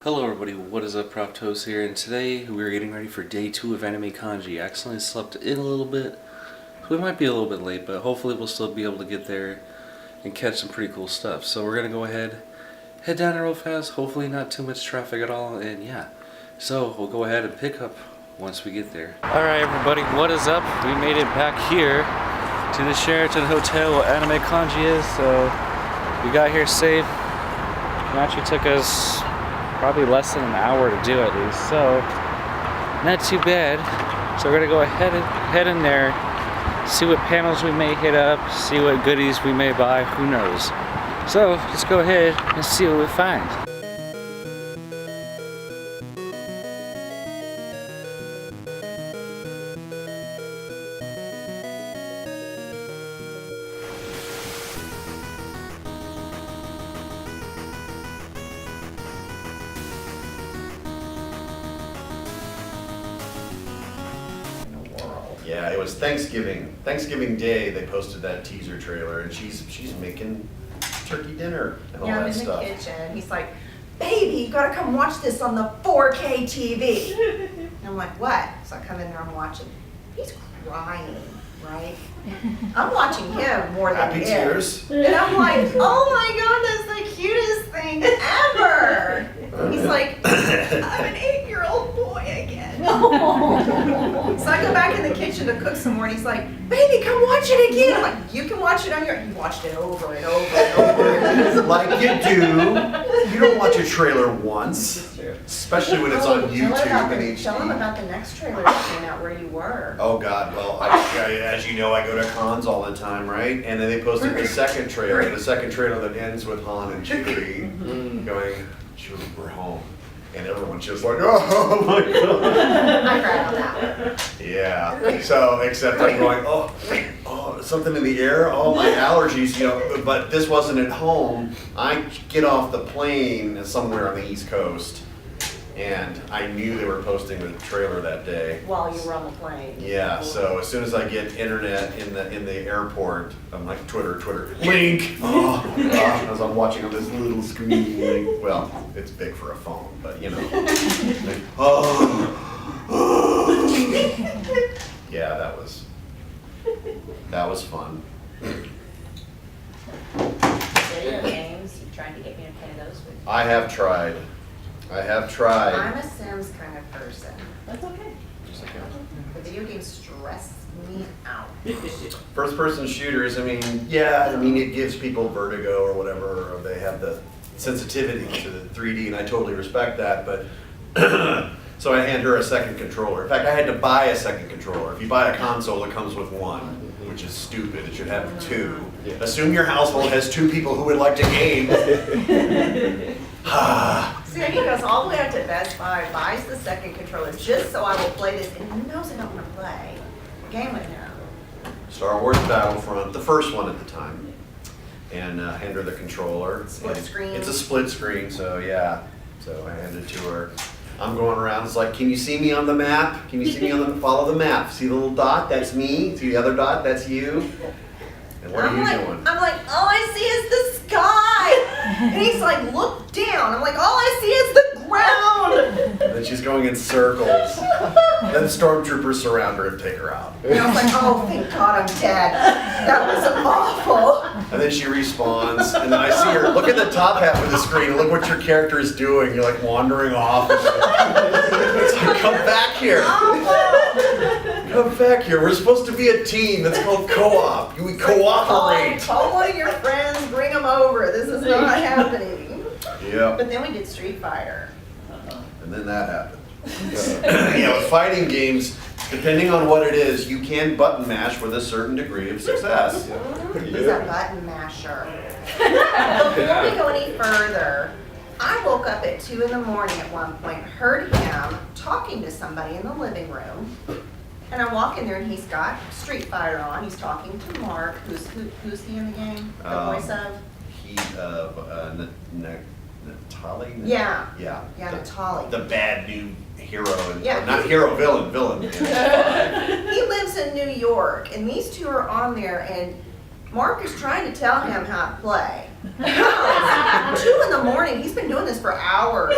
Hello everybody, what is up? Proptos here, and today we're getting ready for day 2 of Anime Conji. I accidentally slept in a little bit, so we might be a little bit late, but hopefully we'll still be able to get there and catch some pretty cool stuff. So we're gonna go ahead, head down real fast, hopefully not too much traffic at all, and yeah. So we'll go ahead and pick up once we get there. Alright everybody, what is up? We made it back here to the Sheraton Hotel where Anime Conji is, so we got here safe. It actually took us probably less than an hour to do at least, so not too bad. So we're gonna go ahead and head in there, see what panels we may hit up, see what goodies we may buy, who knows. So let's go ahead and see what we find. Yeah, it was Thanksgiving Day. They posted that teaser trailer, and she's making turkey dinner and all that stuff. Yeah, I'm in the kitchen. He's like, "Baby, you gotta come watch this on the 4K TV." And I'm like, "What?" So I come in there, I'm watching. He's crying, right? I'm watching him more than Happy him. tears. And I'm like, "Oh my God, that's the cutest thing ever." He's like, "I'm an 8-year-old boy again." So I go back in the kitchen to cook some more, and he's like, "Baby, come watch it again." I'm like, "You can watch it on your..." He watched it over and over and over. Like you do. You don't watch a trailer once, especially when it's on YouTube and HD. Tell him about the next trailer that came out where you were. Oh God, well, as you know, I go to cons all the time, right? And then they posted the second trailer that ends with Han and Chewie going, "Chewie, we're home." And everyone's just like, "Oh my God." I cried on that one. Yeah. So, except I'm going, oh, something in the air. Oh, my allergies, you know. But this wasn't at home. I get off the plane somewhere on the East Coast, and I knew they were posting the trailer that day. While you were on the plane. Yeah. So as soon as I get internet in the airport, I'm like, Twitter, link. Oh gosh, as I'm watching on this little screen. Like, well, it's big for a phone, but you know. Like, yeah, that was fun. Video games, you trying to get me to play those with you? I have tried. I'm a Sims kind of person. That's okay. The video games stress me out. First person shooters, I mean, it gives people vertigo or whatever, or they have the sensitivity to the 3D, and I totally respect that, but so I hand her a second controller. In fact, I had to buy a second controller. If you buy a console, it comes with one, which is stupid. It should have 2. Assume your household has 2 people who would like to game. See, he goes all the way out to Best Buy, buys the second controller just so I will play this, and he knows I don't want to play a game with him. Star Wars Battlefront, the first one at the time, and hand her the controller. Split And screen. It's a split screen, so yeah. So I handed it to her. I'm going around. It's like, "Can you see me on the map? Can you see me follow the map? See the little dot? That's me. See the other dot? That's you." And what are you doing? I'm like, "All I see is the sky." And he's like, "Look down." I'm like, "All I see is the ground." And then she's going in circles. Then stormtroopers surround her and take her out. And I was like, "Oh, thank God I'm dead. That was awful." And then she respawns, and then I see her, look at the top half of the screen, and look what your character is doing. You're like wandering off. It's like, come back here. Come back here. We're supposed to be a team. That's called co-op. We cooperate. Call one of your friends, bring them over. This is not happening. Yeah. But then we did Street Fighter. And then that happened. With fighting games, depending on what it is, you can button mash with a certain degree of success. He's a button masher. Before we go any further, I woke up at 2 in the morning at one point, heard him talking to somebody in the living room, and I walk in there and he's got Street Fighter on. He's talking to Mark, who's he in the game? The voice of? Natali? Yeah. Yeah. Yeah, Natali. The bad new hero, Yeah. not hero, villain. He lives in New York, and these two are on there, and Mark is trying to tell him how to play. 2 in the morning, he's been doing this for hours.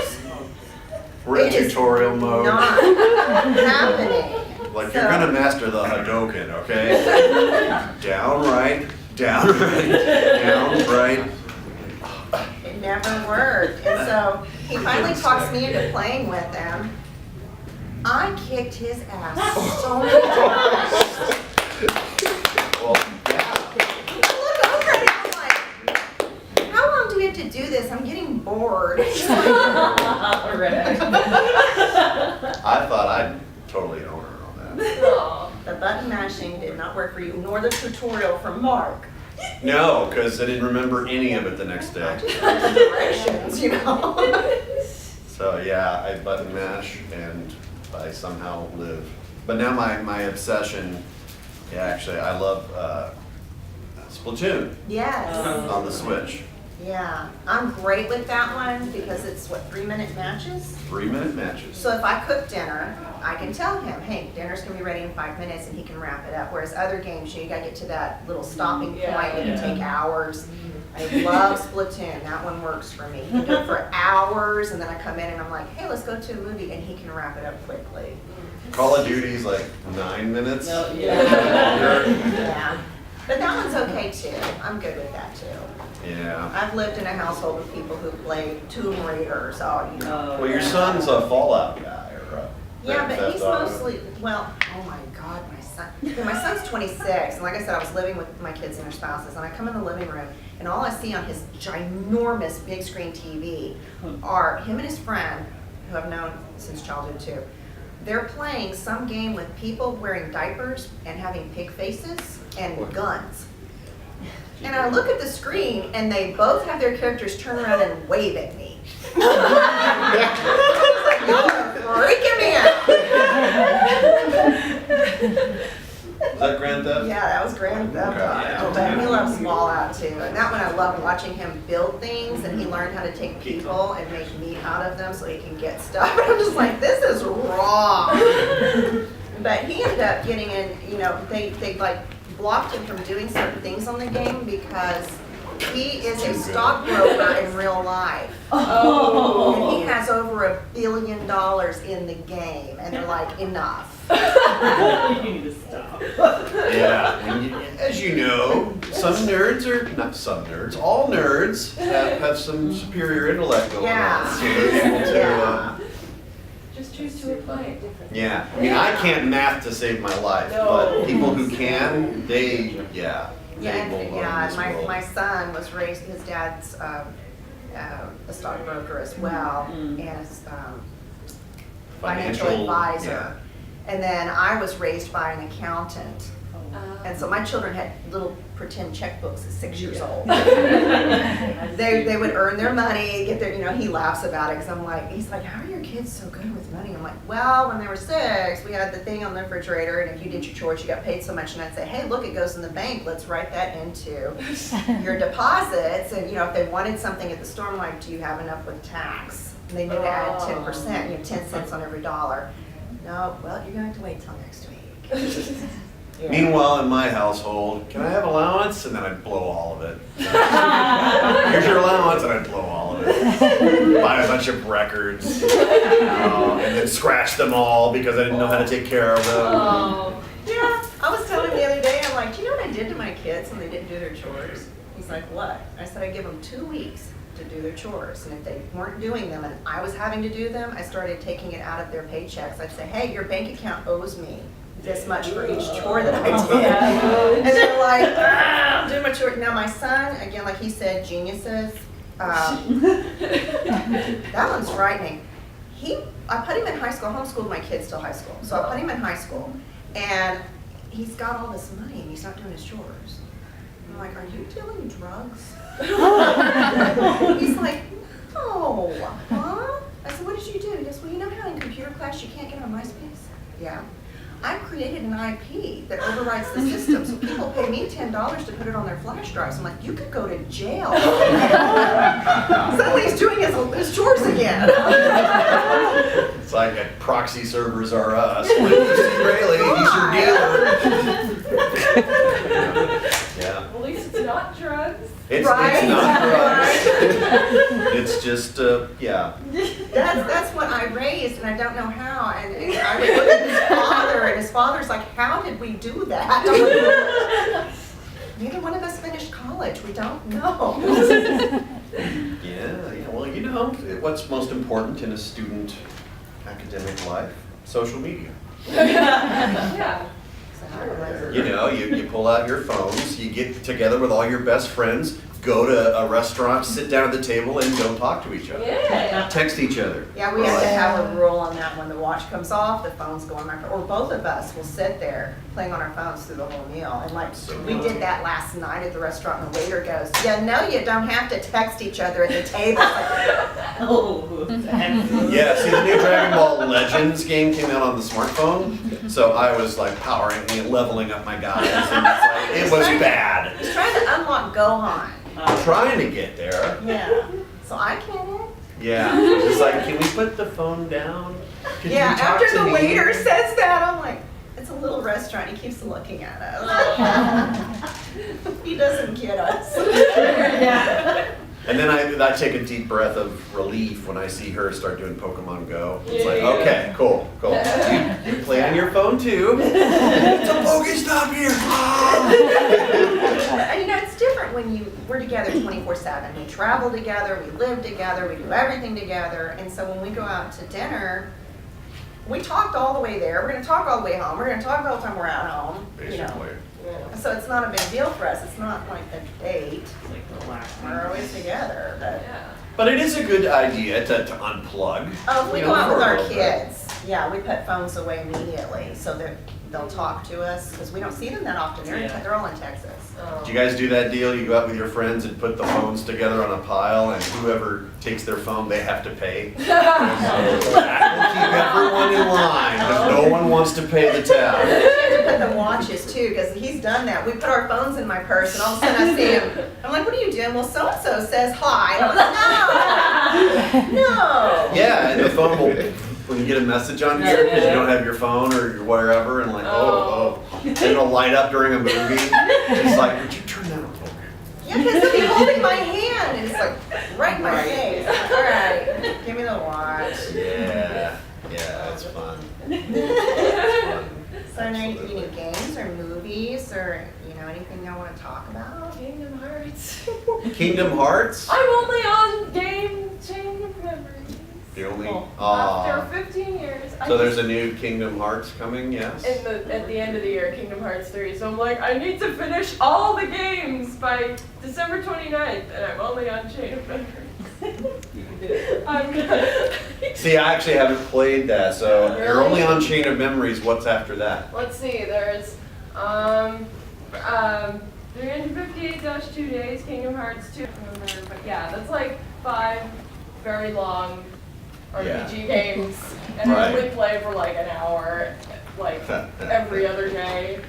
We're in It is tutorial mode. not happening. Like, So- you're gonna master the Hadoken, okay? Down, right, down, right, down, right. It never worked. And so he finally talks me into playing with him. I kicked his ass so many times. Well, yeah. I look over at him, I'm like, how long do we have to do this? I'm getting bored. He's like, I thought I'd totally own her on that. the button mashing did not work for you, nor the tutorial from Mark. No, because I didn't remember any of it the next I day. just went to directions, you know. So yeah, I button mash and I somehow live. But now my obsession, yeah, actually, I love Splatoon Yes. on the Switch. Yeah, I'm great with that one because it's what, 3-minute matches? 3-minute matches. So if I cook dinner, I can tell him, hey, dinner's gonna be ready in 5 minutes, and he can wrap it up. Whereas other games, you gotta get to that little stopping point, it can take hours. I love Splatoon, that one works for me. He can do it for hours, and then I come in and I'm like, hey, let's go to a movie, and he can wrap it up quickly. Call of Duty's like 9 minutes. Yeah, but that one's okay too. I'm good with that too. Yeah. I've lived in a household with people who play Tomb Raider, so you know. Well, your son's a Fallout guy, or a Yeah, Grand but Theft he's Auto. mostly, well, oh my God, my son. Yeah, my son's 26, and like I said, I was living with my kids and their spouses, and I come in the living room, and all I see on his ginormous big screen TV are him and his friend, who I've known since childhood too. They're playing some game with people wearing diapers and having pig faces and guns. And I look at the screen, and they both have their characters turn around and wave at me. I was like, y'all are freaking me out. Is that Grand Theft? Yeah, that was Grand Theft Okay. Auto. But he loves Fallout too. And that one I love watching him build things, and he learned how to take people and make meat out of them so he can get stuff. And I'm just like, this is wrong. But he ended up getting in, you know, they like blocked him from doing certain things on the game because he is a stockbroker in real life. And he has over $1 billion in the game, and they're like, enough. You need to stop. Yeah. And as you know, some nerds are, not some nerds, all nerds have some superior intellect going Yeah. on. So they're able to, Yeah. Just choose to apply it differently. yeah. I mean, I can't math to save my life, No. but people who can, they, yeah. Yeah, they and, will own yeah, this and world. my son was raised, his dad's a stockbroker as well, and is financial advisor. yeah. And then I was raised by an accountant. And so my children had little pretend checkbooks at 6 years old. They would earn their money, get their, you know, he laughs about it because I'm like, he's like, how are your kids so good with money? I'm like, well, when they were 6, we had the thing on the refrigerator, and if you did your chores, you got paid so much, and I'd say, hey, look, it goes in the bank. Let's write that into your deposits. And, you know, if they wanted something at the store, I'm like, do you have enough with tax? And they need to add 10%, you know, 10 cents on every dollar. No, well, you're going to have to wait till next week. Yeah. Meanwhile, in my household, can I have allowance? And then I'd blow all of it. Here's your allowance, and I'd blow all of it. Buy a bunch of records, and then scratch them all because I didn't know how to take care of them. Yeah, I was telling him the other day, I'm like, do you know what I did to my kids when they didn't do their chores? He's like, what? I said, I give them 2 weeks to do their chores, and if they weren't doing them and I was having to do them, I started taking it out of their paychecks. I'd say, hey, your bank account owes me this much for each chore that I did. And they're like, I'm doing my chore. Now my son, again, like he said, geniuses. That one's frightening. I put him in high school, I homeschooled my kids till high school. So I put him in high school, and he's got all this money and he's not doing his chores. I'm like, are you dealing drugs? He's like, no, huh? I said, what did you do? He goes, well, you know how in computer class you can't get on MySpace? Yeah. I created an IP that overrides the system, so people pay me $10 to put it on their flash drives. I'm like, you could go to jail. Suddenly he's doing his chores again. It's like proxy servers are us. Really, he's your dealer. Yeah. At least it's not drugs. It's Right? not drugs. it's just, yeah. That's what I raised, and I don't know how. And I would look at his father, and his father's like, "How did we do that?" Neither one of us finished college. We don't know. Yeah, well, you know, what's most important in a student academic life? Social media. Yeah. You know, you pull out your phones, you get together with all your best friends, go to a restaurant, sit down at the table, and don't talk to each other. Yeah. Text each other. Yeah, we have to have a rule on that. When the watch comes off, the phones go on my phone, or both of us will sit there playing on our phones through the whole meal. And like, we did that last night at the restaurant, and the waiter goes, "Yeah, no, you don't have to text each other at the table." Oh. Yeah, see, the new Dragon Ball Legends game came out on the smartphone, so I was like powering and leveling up my guys, and it was bad. He's trying to unlock Gohan. Trying to get there. Yeah. So I can't. Yeah, it's like, can we put the phone down? Could Yeah, you talk after to the me? waiter says that, I'm like, it's a little restaurant. He keeps looking at us. He doesn't get us. Yeah. And then I take a deep breath of relief when I see her start doing Pokemon Go. It's like, Yeah. okay, cool. You play on your phone too. It's a Pokestop here. You know, it's different when we're together 24/7. We travel together, we live together, we do everything together. And so when we go out to dinner, we talked all the way there. We're going to talk all the way home. We're going to talk all the time we're at home. You know. Basically. So it's not a big deal for us. It's not like a date. We're always together. But But it is a good idea to unplug. oh, if we you go know, out for with a our little bit. kids, yeah, we put phones away immediately so that they'll talk to us because we don't see them that often. They're all in Texas. Do you guys do that deal? You go out with your friends and put the phones together on a pile, and whoever takes their phone, they have to pay. That will keep everyone in line because no one wants to pay the tab. We have to put the watches too, because he's done that. We put our phones in my purse, and all of a sudden I see him. I'm like, "What are you doing?" "Well, so and so says hi." And I'm like, "No, no." Yeah, and the phone will, when you get a message on here because you don't have your phone or your wherever, and like, oh, and it'll light up during a movie. It's like, would you turn that off? Yeah, because he'll be holding my hand, and it's like right in my face. I'm like, all right, give me the watch. Yeah, it's fun. So, are there any games or movies or anything y'all want to talk about? Kingdom Hearts. Kingdom Hearts? I'm only on game Chain of Memories. The only. After 15 years. So there's a new Kingdom Hearts coming, yes? At the end of the year, Kingdom Hearts 3. So I'm like, I need to finish all the games by December 29th, and I'm only on Chain of Memories. I'm gonna. See, I actually haven't played that, so Really? you're only on Chain of Memories. What's after that? Let's see. There's 358-2 days, Kingdom Hearts 2. But yeah, that's like 5 very long RPG games, and I only play for like an hour, like every other day.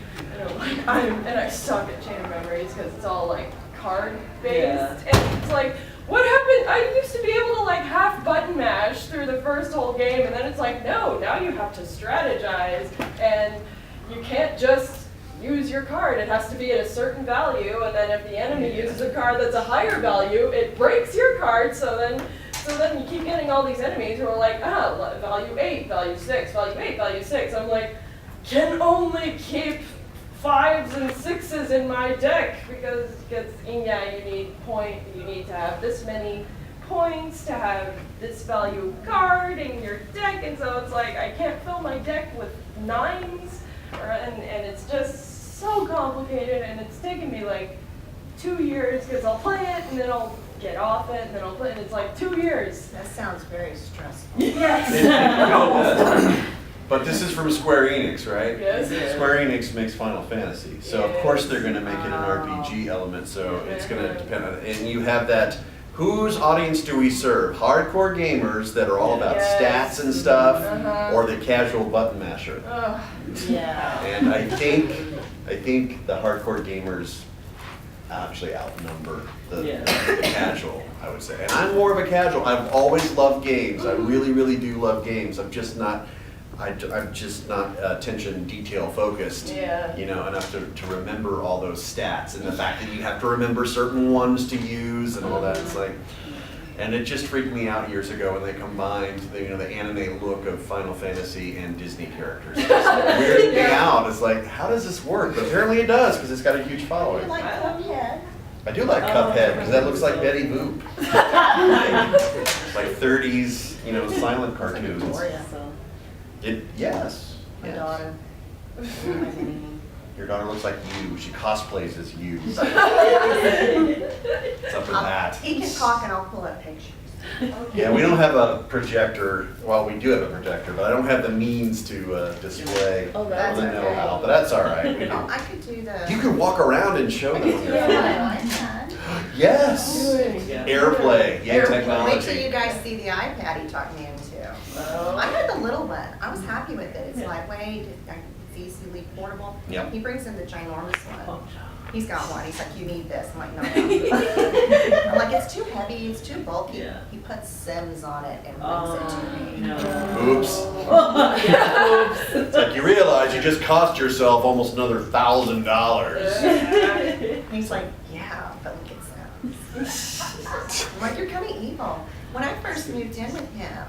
And I suck at Chain of Memories because it's all like card based, and it's like, what happened? I used to be able to like half button mash through the first whole game, and then it's like, no, now you have to strategize, and you can't just use your card. It has to be at a certain value, and then if the enemy uses a card that's a higher value, it breaks your card. So then you keep getting all these enemies who are like, value 8, value 6, value 8, value 6. I'm like, can only keep 5s and 6s in my deck because you need to have this many points to have this value card in your deck, and so it's like I can't fill my deck with 9s, and it's just so complicated, and it's taken me like 2 years because I'll play it and then I'll get off it and then I'll play it, and it's like 2 years. That sounds very stressful. Yes. But this is from Square Enix, right? Yes. Square Enix makes Final Fantasy, so of course they're going to make it an RPG element. So it's going to depend on, and you have that. Whose audience do we serve? Hardcore gamers that are all about stats and stuff, or the casual button masher? Yeah. And I think the hardcore gamers actually outnumber the casual, I would say. And I'm more of a casual. I've always loved games. I really, really do love games. I'm just not attention detail focused, enough to remember all those stats, and the fact that you have to remember certain ones to use and all that. It's like, And it just freaked me out years ago when they combined the anime look of Final Fantasy and Disney characters. It weirded me out. It's like, how does this work? But apparently it does because it's got a huge following. Like Cuphead. I do like Cuphead because that looks like Betty Boop. It's like 30s, silent cartoons. Yes. My Yes. daughter. Your daughter looks like you. She cosplays as you. What's up with that? He can talk and I'll pull up pictures. Yeah, we don't have a projector. Well, we do have a projector, but I don't have the means to display Oh, that's the okay. know-how. But that's all right. We Oh, can, I could do the. you can walk around and show them. on your phone. Yeah, I can. Yes. Airplay. Yeah, Airplay. Wait till you technology. guys see the iPad he talked me into. I had the little one. I was happy with it. It's lightweight. It's easily portable. Yep. He brings in the ginormous one. He's got one. He's like, you need this. I'm like, no. I'm like, it's too heavy. It's too bulky. Yeah. He puts Sims on it and brings it to me. Oops. It's like you realize you just cost yourself almost another $1,000. He's like, yeah, but look at Sims. I'm like, you're kind of evil. When I first moved in with him,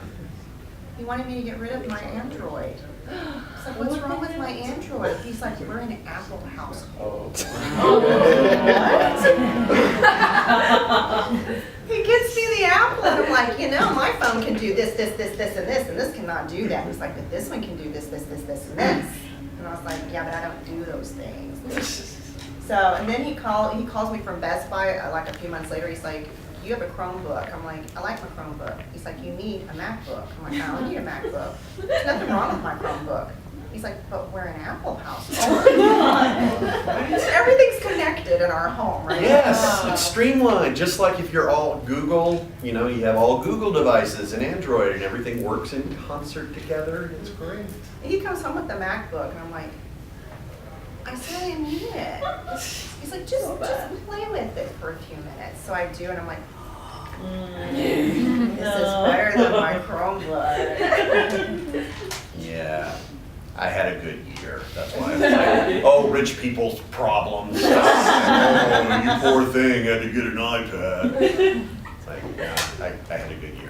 he wanted me to get rid of my Android. It's like, what's wrong with my Android? He's like, we're in an Apple household. He gets me the Apple, and I'm like, my phone can do this, and this cannot do that. He's like, but this one can do this, and this. And I was like, yeah, but I don't do those things. So, and then he calls me from Best Buy like a few months later. He's like, you have a Chromebook. I'm like, I like my Chromebook. He's like, you need a MacBook. I'm like, I don't need a MacBook. There's nothing wrong with my Chromebook. He's like, but we're an Apple household. Everything's connected in our home, right? Yes, it's Streamline. Just like if you're all Google, you have all Google devices and Android and everything works in concert together. It's great. He comes home with the MacBook, and I'm like, I said I didn't need it. He's like, just play with it for a few minutes. So I do, and I'm like, this is better than my Chromebook. Yeah, I had a good year. That's why I was like, oh, rich people's problems. Oh, you poor thing, had to get an iPad. It's like, yeah, I had a good year.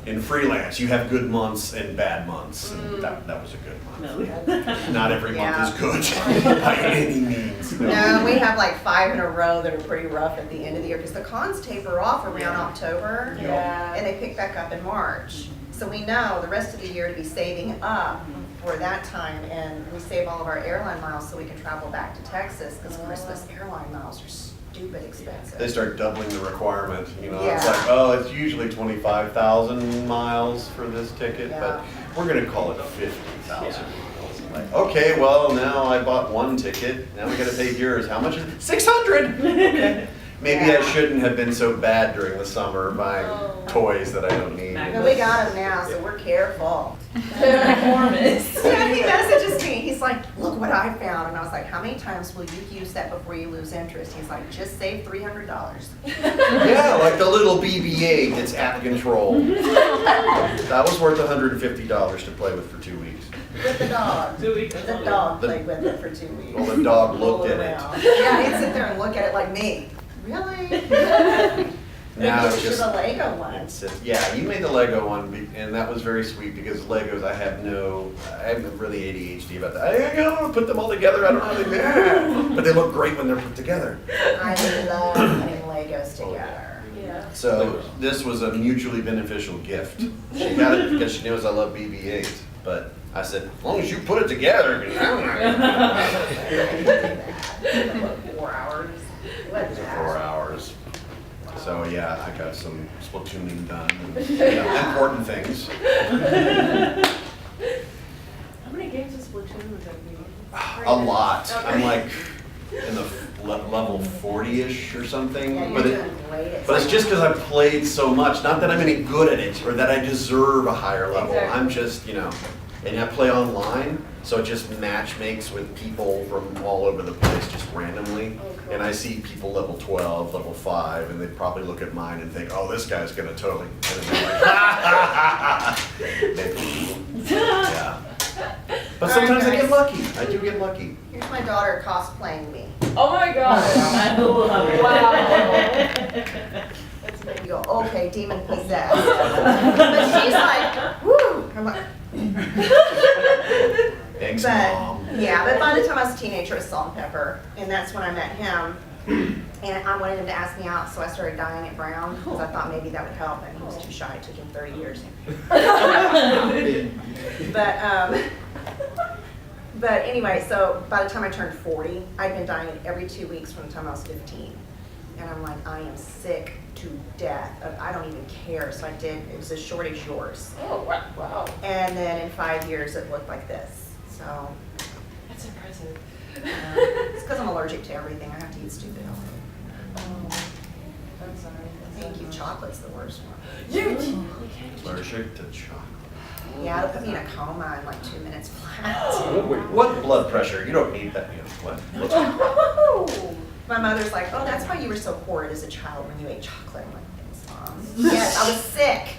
In freelance, you have good months and bad months. And that was a good month. Not every month is good by any means. No, we have like 5 in a row that are pretty rough at the end of the year because the cons taper off around October. Yeah. And they pick back up in March. So we know the rest of the year to be saving up for that time, and we save all of our airline miles so we can travel back to Texas because Christmas airline miles are stupid expensive. They start doubling the requirement, It's Yeah. like, oh, it's usually 25,000 miles for this ticket, Yeah. but we're gonna call it 50,000 miles. Like, okay, well, now I bought one ticket, now we gotta pay yours. How much is it? 600! Okay. Maybe I shouldn't have been so bad during the summer buying toys that I don't need. No, we got them now, so we're careful. Performance. Yeah, he messages me. He's like, look what I found. And I was like, how many times will you use that before you lose interest? He's like, just save $300. Yeah, like the little BB-8 that's out of control. That was worth $150 to play with for 2 weeks. With the dog. 2 weeks. The dog played with it for 2 weeks. Well, the dog looked Roll at around. it. Yeah, he'd sit there and look at it like me. Really? Now it's Maybe just the Lego one. yeah, you made the Lego one, and that was very sweet because Legos I have really ADHD about that. I don't want to put them all together. I don't know how they but they look great when they're put together. I love putting Legos together. Yeah. So this was a mutually beneficial gift. She got it because she knows I love BB-8, but I said, as long as you put it together. 4 hours. What 4 hours. So yeah, I got some Splatooning done. And, important things. How many games of Splatoon would that be? A lot. Okay. I'm like in the level 40-ish or something. Yeah, you're but doing great. but it's just because I've played so much. Not that I'm any good at it or that I deserve a higher level. Exactly. I'm just, and I play online, so it just match makes with people from all over the place just randomly. Oh, cool. And I see people level 12, level 5, and they probably look at mine and think, oh, this guy's going to totally. And they're like, yeah. But sometimes I get lucky. I do get lucky. Here's my daughter cosplaying me. Oh my god. I love it. Wow. That's You amazing. go, okay, demon possessed. But she's like, whoo. I'm like, Thanks, but, Mom. yeah, but by the time I was a teenager, it was Salt and Pepper. And that's when I met him. And I wanted him to ask me out, so I started dyeing it brown because I thought maybe that would help. And he was too shy. It took him 30 years. But anyway, so by the time I turned 40, I'd been dyeing it every 2 weeks from the time I was 15. And I'm like, I am sick to death. I don't even care. So I did, it was as short as yours. Oh, wow. And then in 5 years, it looked like this. So That's impressive. it's because I'm allergic to everything. I have to eat stupid. I'm sorry. Thank you. Chocolate's the worst one. You Allergic to chocolate. Yeah, it'll put me in a coma in like 2 minutes flat. What blood pressure? You don't need that. What? My mother's like, oh, that's why you were so horrid as a child when you ate chocolate. I'm like, thanks, Mom. Yes, I was sick.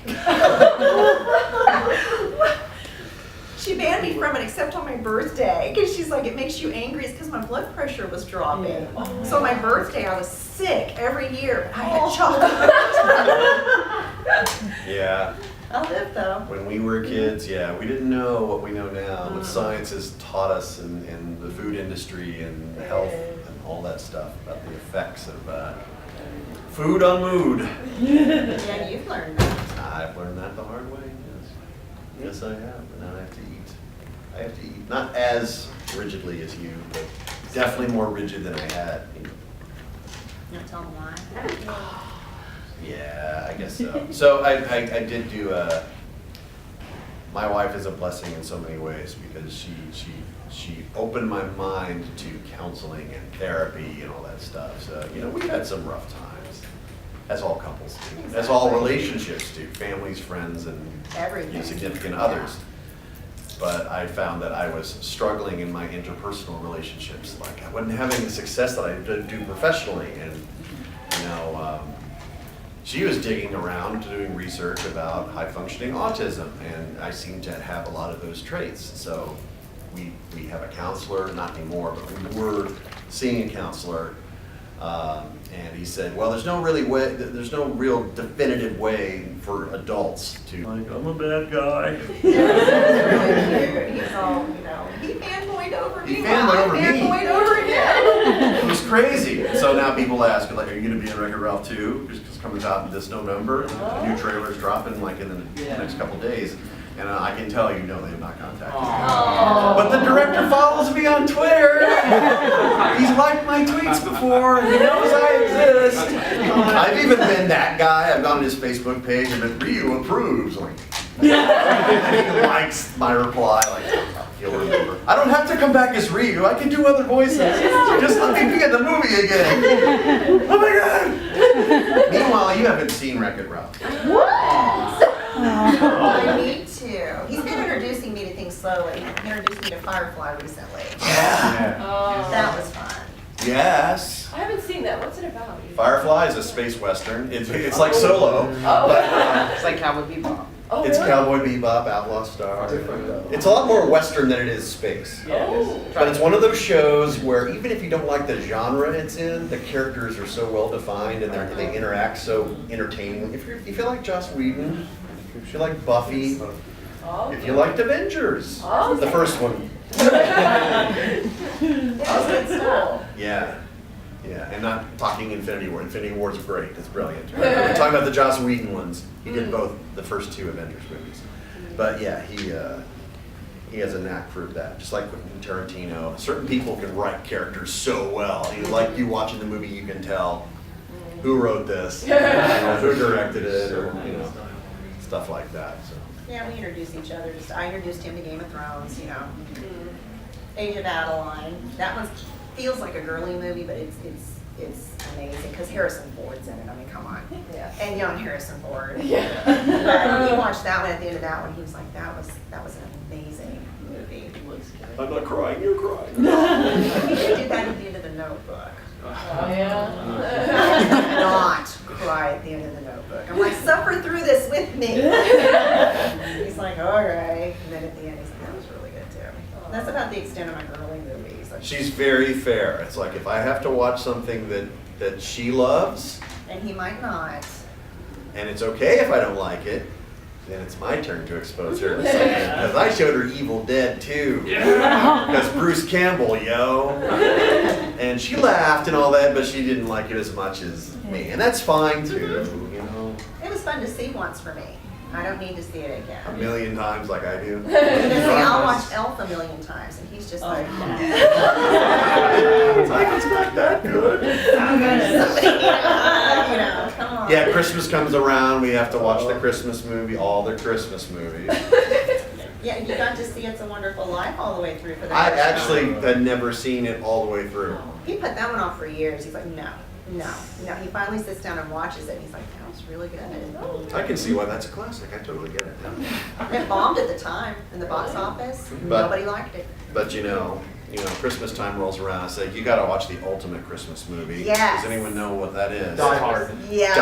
She banned me from it except on my birthday because she's like, it makes you angry. It's because my blood pressure was dropping. So on my birthday, I was sick every year. I had chocolate. Yeah. I'll live though. When we were kids, yeah, we didn't know what we know now, what science has taught us in the food industry and health and all that stuff about the effects of food on mood. Yeah, you've learned that. I've learned that the hard way, yes. Yes, I have, and now I have to eat. I have to eat, not as rigidly as you, but definitely more rigid than I had. You want to tell them why? Yeah, I guess so. So I did do my wife is a blessing in so many ways because she opened my mind to counseling and therapy and all that stuff. So, we've had some rough times, as all couples do, as all relationships do, families, friends, and Everything. significant others. But I found that I was struggling in my interpersonal relationships. Like I wasn't having the success that I did do professionally, and she was digging around doing research about high-functioning autism, and I seem to have a lot of those traits. So we have a counselor, not anymore, but we were seeing a counselor, and he said, well, there's no real definitive way for adults to, like, I'm a bad guy. He's all, he fanboyed over me. He fanboyed over me. Fanboyed over him. It was crazy. So now people ask, like, are you going to be in Wreck-It Ralph 2? Because it comes out this November. A new trailer's dropping like in the next couple days. And I can tell they have not contacted me. But the director follows me on Twitter. He's liked my tweets before. He knows I exist. I've even been that guy. I've gone on his Facebook page and been, Ryu approves. Like, he likes my reply. Like, he'll remember. I don't have to come back as Ryu. I can do other voices. Just let me be in the movie again. Oh my God. Meanwhile, you haven't seen Wreck-It Ralph. What? I need to. He's been introducing me to things slowly. He introduced me to Firefly recently. Yeah. That was fun. Yes. I haven't seen that. What's it about? Firefly is a space western. It's like Solo. But, It's like Cowboy Bebop. Oh, it's really? Cowboy Bebop, Outlaw Star. It's a lot more western than it is space. Oh. But it's one of those shows where even if you don't like the genre it's in, the characters are so well defined and they interact so entertaining. If you like Joss Whedon, if you like Buffy, if you liked Avengers, Oh. the first one. That's good stuff. Yeah. Yeah, and not talking Infinity War. Infinity War's great. It's brilliant. We're talking about the Joss Whedon ones. He did both the first two Avengers movies. But yeah, he has a knack for that. Just like with Tarantino, certain people can write characters so well. Like you watching the movie, you can tell who wrote this, who directed it, or stuff like that. So. Yeah, we introduced each other. I introduced him to Game of Thrones, Age of Adeline. That one feels like a girly movie, but it's amazing because Harrison Ford's in it. I mean, come on. Yeah. And young Harrison Ford. Yeah. But he watched that one. At the end of that one, he was like, that was an amazing movie. I'm not crying, you're crying. He did that at the end of The Notebook. Oh, yeah. I did not cry at the end of The Notebook. I'm like, suffer through this with me. He's like, all right. And then at the end, he's like, that was really good too. That's about the extent of my girly movies. Like, She's very fair. It's like if I have to watch something that she loves, and he might not. And it's okay if I don't like it. Then it's my turn to expose her to something. Because I showed her Evil Dead 2. Because Bruce Campbell, yo. And she laughed and all that, but she didn't like it as much as me. And that's fine too, you know. It was fun to see once for me. I don't need to see it A again. million times like I do. I'll watch Elf a million times, and he's just like, It's like, it's not that good. you know, come on. Yeah, Christmas comes around, we have to watch the Christmas movie, all the Christmas movies. Yeah, you got to see It's a Wonderful Life all the way through for the I first actually time. had never seen it all the way through. He put that one off for years. He's like, no. He finally sits down and watches it, and he's like, that was really good. I can see why that's a classic, I totally get it now. It bombed at the time in the box office. But- Nobody liked it. But you know, Christmas time rolls around, I say, you gotta watch the ultimate Christmas movie. Yes. Does anyone know what that is? Die Hard. Yeah.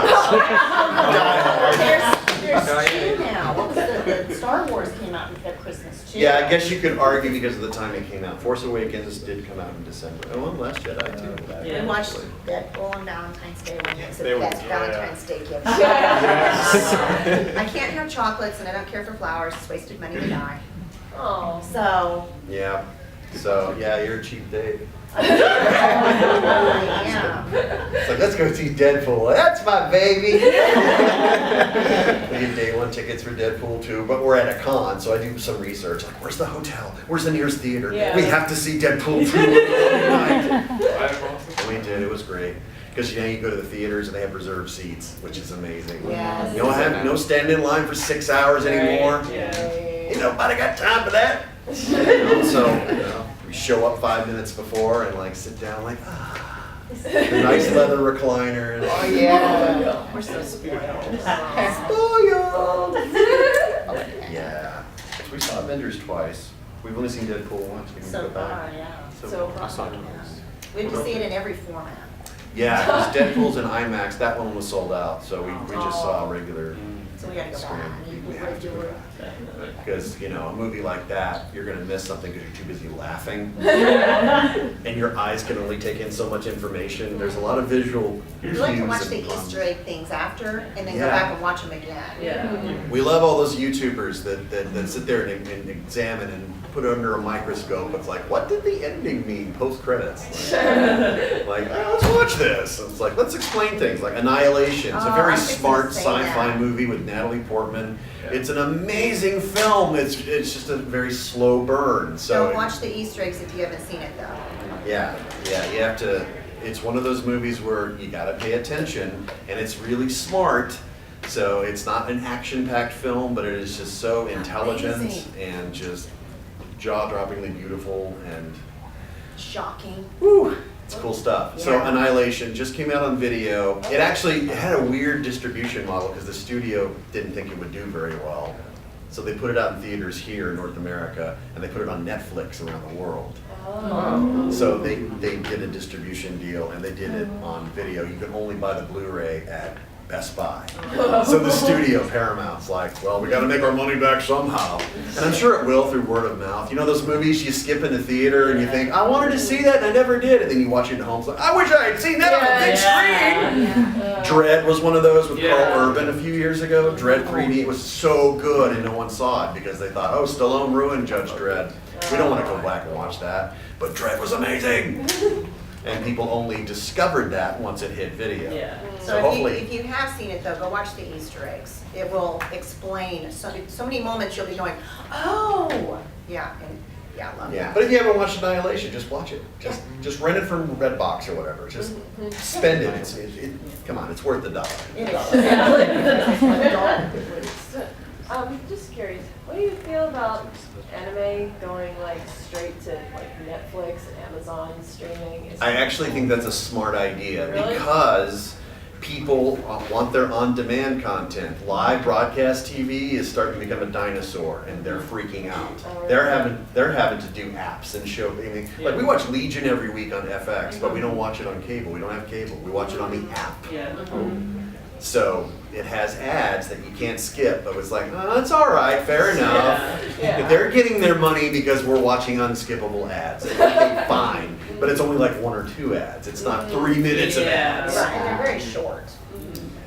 There's two now. What was the Star Wars came out before Christmas too. Yeah, I guess you could argue because of the time it came out. Force Awakens did come out in December. Oh, and Last Jedi too. We watched Deadpool on Valentine's Day when it was the They were- best yeah. Valentine's Day gift. I can't have chocolates and I don't care for flowers. It's wasted money to die. Oh. So, Yeah. So, yeah, you're a cheap date. yeah. It's like, let's go see Deadpool. That's my baby. We get day one tickets for Deadpool too, but we're at a con, so I do some research. Like, where's the hotel? Where's the nearest theater? Yeah. We have to see Deadpool 2. And we did. It was great. Because you go to the theaters and they have reserved seats, which is amazing. Yes. You don't have no standing in line for 6 hours anymore. Ain't nobody got time for that. So, we show up 5 minutes before and like sit down like, the nice leather recliner. And, Oh, yeah. We're so spoiled. Spoiled. Yeah. We saw Avengers twice. We've only seen Deadpool once. We need to So go back. far, yeah. So I saw it. We have to see it in every format. Yeah, because Deadpool's in IMAX. That one was sold out, so we just saw a regular So we gotta go back. screen. We have to go back. Because, a movie like that, you're going to miss something because you're too busy laughing. And your eyes can only take in so much information. There's a lot of visual We cues. like to watch the and, Easter egg things after and then go Yeah. back and watch them again. Yeah. We love all those YouTubers that sit there and examine and put it under a microscope. It's like, what did the ending mean post-credits? Like, let's watch this. It's like, let's explain things. Like Annihilation. It's a Oh, very I was fixing smart to say sci-fi that. movie with Natalie Portman. It's an amazing film. It's just a very slow burn. So Don't watch the Easter eggs if you haven't seen it though. yeah, you have to. It's one of those movies where you gotta pay attention, and it's really smart. So it's not an action-packed film, but it is just so intelligent Amazing. and just jaw-droppingly beautiful, and Shocking. whew, it's cool stuff. So Yeah. Annihilation just came out on video. It actually had a weird distribution model because the studio didn't think it would do very well. So they put it out in theaters here in North America, and they put it on Netflix around the world. Oh. So they did a distribution deal, and they did it on video. You can only buy the Blu-ray at Best Buy. So the studio, Paramount's like, well, we got to make our money back somehow. And I'm sure it will through word of mouth. You know those movies you skip in the theater and you think, I wanted to see that and I never did. And then you watch it at home, it's like, I wish I had seen that on the big screen. Dread was one of those with Carl Urban a few years ago. Dread 3D was so good and no one saw it because they thought, oh, Stallone ruined Judge Dredd. We don't want to go back and watch that. But Dread was amazing. And people only discovered that once it hit video. Yeah. So hopefully, if you have seen it though, go watch the Easter eggs. It will explain so many moments you'll be going, oh, yeah, and yeah, I love yeah. that. But if you haven't watched Annihilation, just watch it. Just rent it from Redbox or whatever. Just spend it. Come on, it's worth the dollar. It is. Just curious, what do you feel about anime going like straight to like Netflix and Amazon streaming? I actually think that's a smart idea Really? because people want their on-demand content. Live broadcast TV is starting to become a dinosaur, and they're freaking out. Oh, They're really? having to do apps and show. Like we watch Legion every week on FX, but we don't watch it on cable. We don't have cable. We watch it on the app. Yeah. So it has ads that you can't skip, but it's like, oh, it's all right, fair enough. Yeah. They're getting their money because we're watching unskippable ads. Okay, fine, but it's only like 1 or 2 ads. It's not 3 minutes of ads. Right, and they're very short.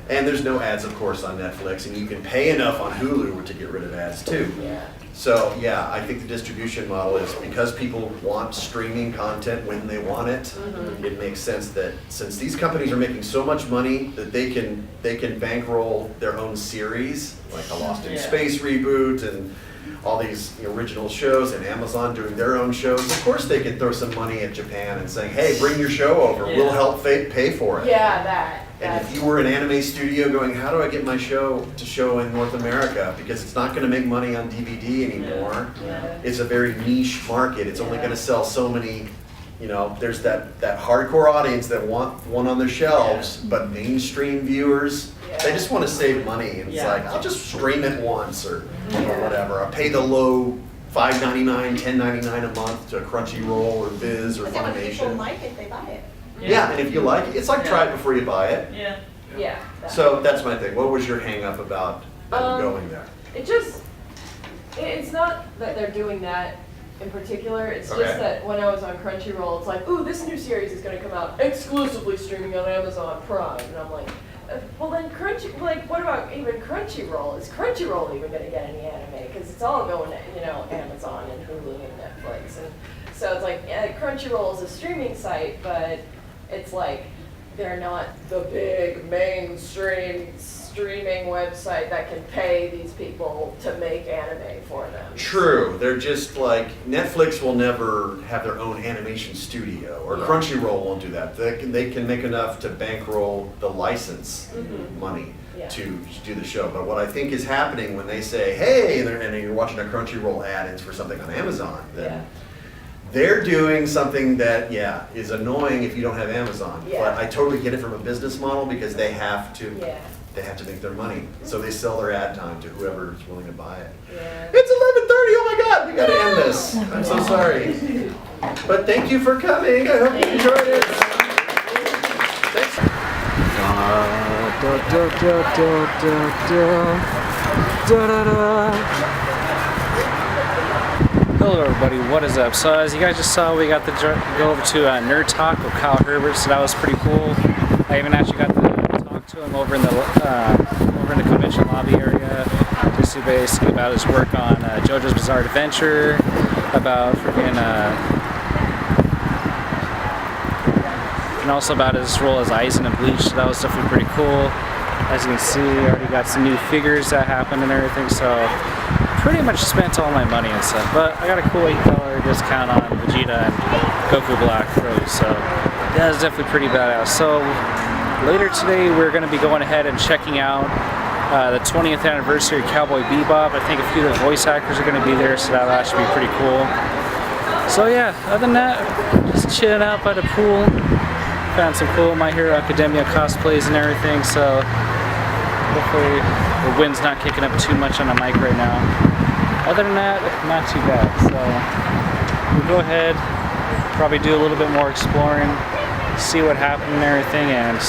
And there's no ads, of course, on Netflix, and you can pay enough on Hulu to get rid of ads too. Yeah. So yeah, I think the distribution model is because people want streaming content when they want it. It makes sense that since these companies are making so much money that they can bankroll their own series, like a Lost in Space reboot and all these original shows, and Amazon doing their own shows. Of course, they can throw some money at Japan and saying, "Hey, bring your show over. We'll help pay for it." Yeah, that. And if you were an anime studio going, how do I get my show to show in North America? Because it's not going to make money on DVD anymore. Yeah. It's a very niche market. It's only going to sell so many, there's that hardcore audience that want one on their shelves, but mainstream viewers, they just want to save money. And it's like, I'll just stream it once or whatever. I'll pay the low $5.99, $10.99 a month to Crunchyroll or Viz or But then when people Funimation. like it, they buy it. Yeah, and if you like it, it's like try it before you buy it. Yeah. Yeah. That. So that's my thing. What was your hang up about them going there? It's not that they're doing that in particular. It's Okay. just that when I was on Crunchyroll, it's like, ooh, this new series is going to come out exclusively streaming on Amazon Prime. And I'm like, well then what about even Crunchyroll? Is Crunchyroll even going to get any anime? Because it's all going to, Amazon and Hulu and Netflix. And so it's like, Crunchyroll is a streaming site, but it's like, they're not the big mainstream streaming website that can pay these people to make anime for them. True. They're just like, Netflix will never have their own animation studio, or Yeah. Crunchyroll won't do that. They can make enough to bankroll the license money Yeah. to do the show. But what I think is happening when they say, hey, and you're watching a Crunchyroll ad, it's for something on Amazon, then they're doing something that, is annoying if you don't have Amazon. Yeah. But I totally get it from a business model because they have to Yeah. make their money. So they sell their ad time to whoever is willing to buy it. Yeah. It's 11:30, oh my God, we gotta end this. I'm so sorry. But thank you for coming, I hope you enjoyed it. Thanks. Hello everybody, what is up? So as you guys just saw, we got to go over to Nerd Talk with Kyle Herbert, so that was pretty cool. I even actually got to talk to him over in the convention lobby area, just to basically about his work on JoJo's Bizarre Adventure, about freaking and also about his role as Aizen in Bleach, so that was definitely pretty cool. As you can see, I already got some new figures that happened and everything, so pretty much spent all my money and stuff, but I got a cool $8 discount on Vegeta and Goku Black Rose, so that was definitely pretty badass. So later today we're going to be going ahead and checking out the 20th anniversary of Cowboy Bebop. I think a few of the voice actors are going to be there, so that'll actually be pretty cool. So yeah, other than that, just chilling out by the pool. Found some cool My Hero Academia cosplays and everything, so hopefully the wind's not kicking up too much on the mic right now. Other than that, not too bad. So we'll go ahead, probably do a little bit more exploring, see what happened and everything, and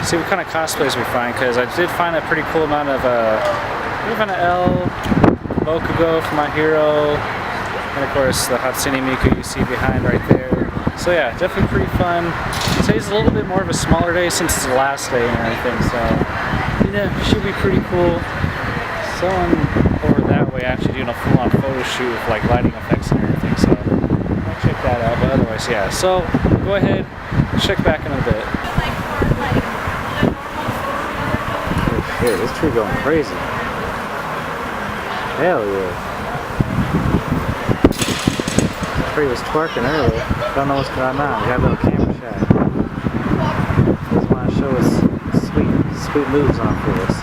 see what kind of cosplays we find, because I did find a pretty cool amount of L, Bakugo from My Hero, and of course the Hatsune Miku you see behind right there. So yeah, definitely pretty fun. Today's a little bit more of a smaller day since it's the last day and everything, so should be pretty cool. Someone over that way actually doing a full-on photo shoot with like lighting effects and everything, so I'll check that out. But otherwise, yeah. So go ahead, check back in a bit. Here, this tree going crazy. Hell yeah. Tree was twerking earlier. Don't know what's going on. We got a little camera shot. Just want to show us sweet moves on for us.